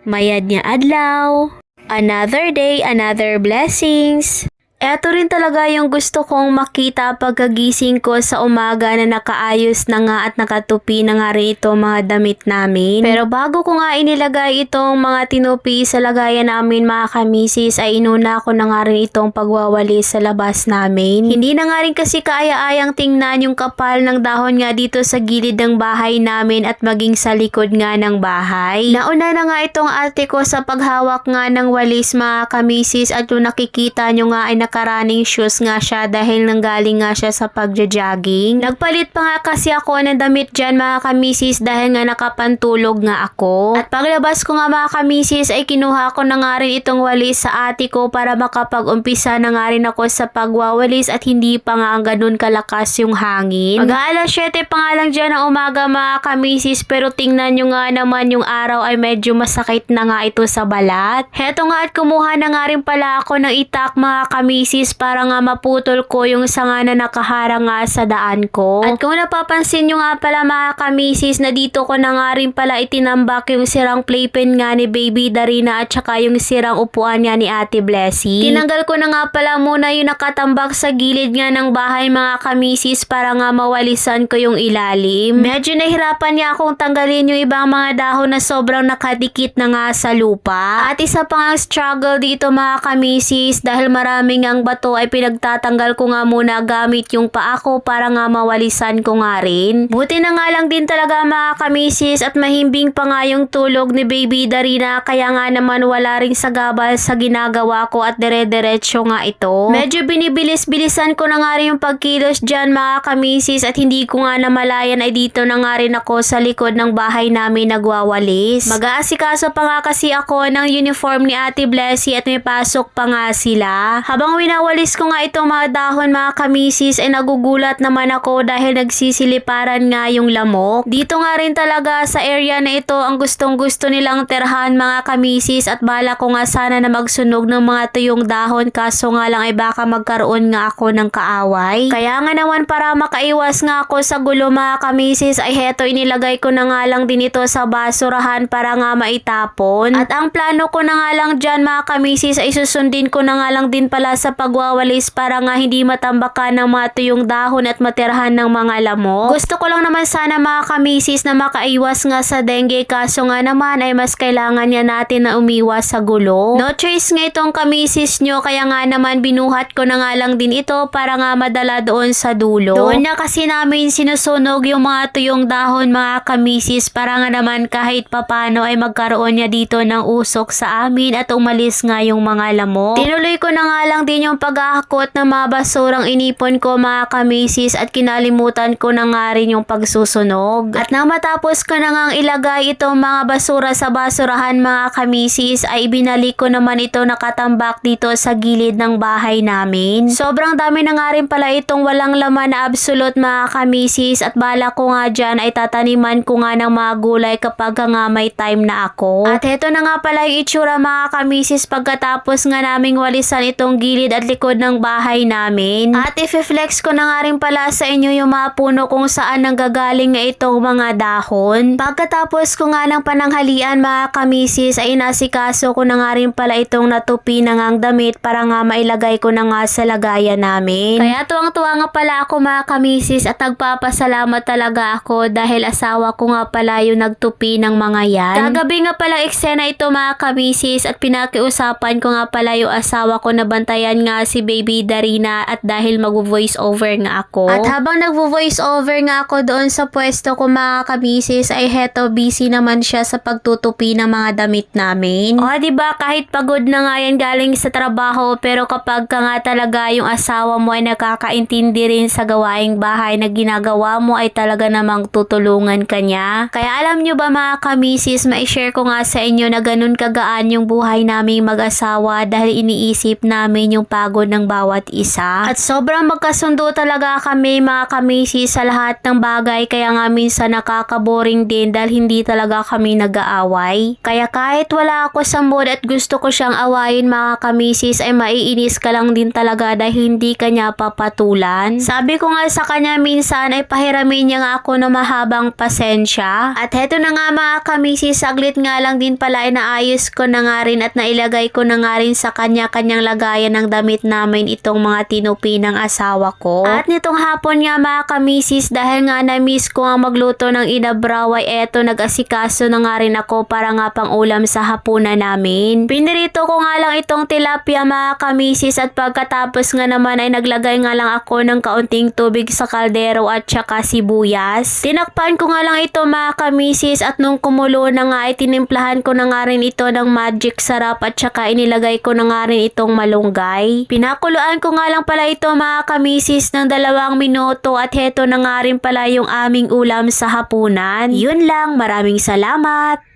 Mayad niya adlaw. Another day, another blessings. Eto rin talaga yung gusto kong makita pagkagising ko sa umaga na nakaayos na nga at nakatupi na nga rin itong mga damit namin. Pero bago ko nga inilagay itong mga tinupi sa lagayan namin mga kamisis ay inuna ko na nga rin itong pagwawalis sa labas namin. Hindi na nga rin kasi kaaya-ayang tingnan yung kapal ng dahon nga dito sa gilid ng bahay namin at maging sa likod nga ng bahay. Nauna na nga itong ate ko sa paghawak nga ng walis mga kamisis at yung nakikita nyo nga ay naka-running shoes nga siya dahil nanggaling nga siya sa pagja-jogging. Nagpalit pa nga kasi ako ng damit dyan mga kamisis dahil nga nakapantulog nga ako. At paglabas ko nga mga kamisis ay kinuha ko na nga rin itong walis sa ate ko para makapag-umpisa na nga rin ako sa pagwawalis at hindi pa nga ang ganun kalakas yung hangin. Mag-aalas 7 pa nga lang dyan ng umaga mga kamisis pero tingnan nyo nga naman yung araw ay medyo masakit na nga ito sa balat. Heto nga at kumuha na nga rin pala ako ng itak mga kamisis para nga maputol ko yung sanga na nakaharang nga sa daan ko. At kung napapansin nyo nga pala mga kamisis na dito ko na nga rin pala itinambak yung sirang playpen nga ni Baby Darina at saka yung sirang upuan nga ni Ate Blessy. Tinanggal ko na nga pala muna yung nakatambak sa gilid nga ng bahay mga kamisis para nga mawalisan ko yung ilalim. Medyo nahirapan niya akong tanggalin yung ibang mga dahon na sobrang nakadikit na nga sa lupa. At isa pang ang struggle dito mga kamisis dahil maraming ang bato ay pinagtatanggal ko nga muna gamit yung paa ko para nga mawalisan ko nga rin. Buti na nga lang din talaga mga kamisis at mahimbing pa nga yung tulog ni Baby Darina kaya nga naman wala ring sagabal sa ginagawa ko at dire-diretso nga ito. Medyo binibilis-bilisan ko na nga rin yung pagkilos dyan mga kamisis at hindi ko nga namalayan ay dito na nga rin ako sa likod ng bahay namin nagwawalis. Mag-aasikaso pa nga kasi ako ng uniform ni Ate Blessy at may pasok pa nga sila. Habang winawalis ko nga itong mga dahon mga kamisis ay nagugulat naman ako dahil nagsisiliparan nga yung lamok. Dito nga rin talaga sa area na ito ang gustong-gusto nilang terhan mga kamisis at bala ko nga sana na magsunog ng mga tuyong dahon kaso nga lang ay baka magkaroon nga ako ng kaaway. Kaya nga naman para makaiwas nga ako sa gulo mga kamisis ay heto inilagay ko na nga lang din ito sa basurahan para nga maitapon. At ang plano ko na nga lang dyan mga kamisis ay susundin ko na nga lang din pala sa pagwawalis para nga hindi matambakan ng mga tuyong dahon at matirahan ng mga lamok. Gusto ko lang naman sana mga kamisis na makaiwas nga sa dengue kaso nga naman ay mas kailangan niya natin na umiwas sa gulo. No choice nga itong kamisis nyo kaya nga naman binuhat ko na nga lang din ito para nga madala doon sa dulo. Doon na kasi namin sinusunog yung mga tuyong dahon mga kamisis para nga naman kahit papano ay magkaroon niya dito ng usok sa amin at umalis nga yung mga lamok. Tinuloy ko na nga lang din yung paghahakot ng mga basurang inipon ko mga kamisis at kinalimutan ko na nga rin yung pagsusunog. At nang matapos ko na nga ilagay itong mga basura sa basurahan mga kamisis ay ibinalik ko naman ito nakatambak dito sa gilid ng bahay namin. Sobrang dami na nga rin pala itong walang laman na absolute mga kamisis at bala ko nga dyan ay tataniman ko nga ng mga gulay kapag nga may time na ako. At heto na nga pala yung itsura mga kamisis pagkatapos nga naming walisan itong gilid at likod ng bahay namin. At i-flex ko na nga rin pala sa inyo yung mga puno kung saan nanggagaling nga itong mga dahon. Pagkatapos ko nga ng pananghalian mga kamisis ay inasikaso ko na nga rin pala itong natupi na ngang damit para nga mailagay ko na nga sa lagayan namin. Kaya tuwang-tuwa nga pala ako mga kamisis at nagpapasalamat talaga ako dahil asawa ko nga pala yung nagtupi ng mga yan. Kagabi nga pala eksena ito mga kamisis at pinakiusapan ko nga pala yung asawa ko na bantayan nga si Baby Darina at dahil mag-voice over nga ako. At habang nag-voice over nga ako doon sa pwesto ko mga kamisis ay heto busy naman siya sa pagtutupi ng mga damit namin. O diba kahit pagod na nga yan galing sa trabaho pero kapag ka nga talaga yung asawa mo ay nakakaintindi rin sa gawaing bahay na ginagawa mo ay talaga namang tutulungan ka niya. Kaya alam nyo ba mga kamisis, ma-share ko nga sa inyo na ganun kagaan yung buhay naming mag-asawa dahil iniisip namin yung yung pagod ng bawat isa. At sobrang magkasundo talaga kami mga kamisis sa lahat ng bagay, kaya nga minsan nakakaboring din dahil hindi talaga kami nag-aaway. Kaya kahit wala ako sa mood at gusto ko siyang awayin mga kamisis ay maiinis ka lang din talaga dahil hindi kanya papatulan. Sabi ko nga sa kanya minsan ay pahiramin niya nga ako na mahabang pasensya. At heto na nga mga kamisis, saglit nga lang din pala ay naayos ko na nga rin at nailagay ko na nga rin sa kanya-kanyang lagayan ng damit namin itong mga tinupi ng asawa ko. At nitong hapon nga mga kamisis, dahil nga na-miss ko nga magluto ng inabraw ay eto nag-asikaso na nga rin ako para nga pang ulam sa hapunan namin. Pinirito ko nga lang itong tilapia mga kamisis at pagkatapos nga naman ay naglagay nga lang ako ng kaunting tubig sa kaldero at saka sibuyas. Tinakpan ko nga lang ito mga kamisis at nung kumulo na nga ay tinimplahan ko na nga rin ito ng magic sarap at saka inilagay ko na nga rin itong malunggay. Pinakuluan ko nga lang pala ito mga kamisis ng 2 minuto at heto na nga rin pala yung aming ulam sa hapunan. Yun lang, maraming salamat!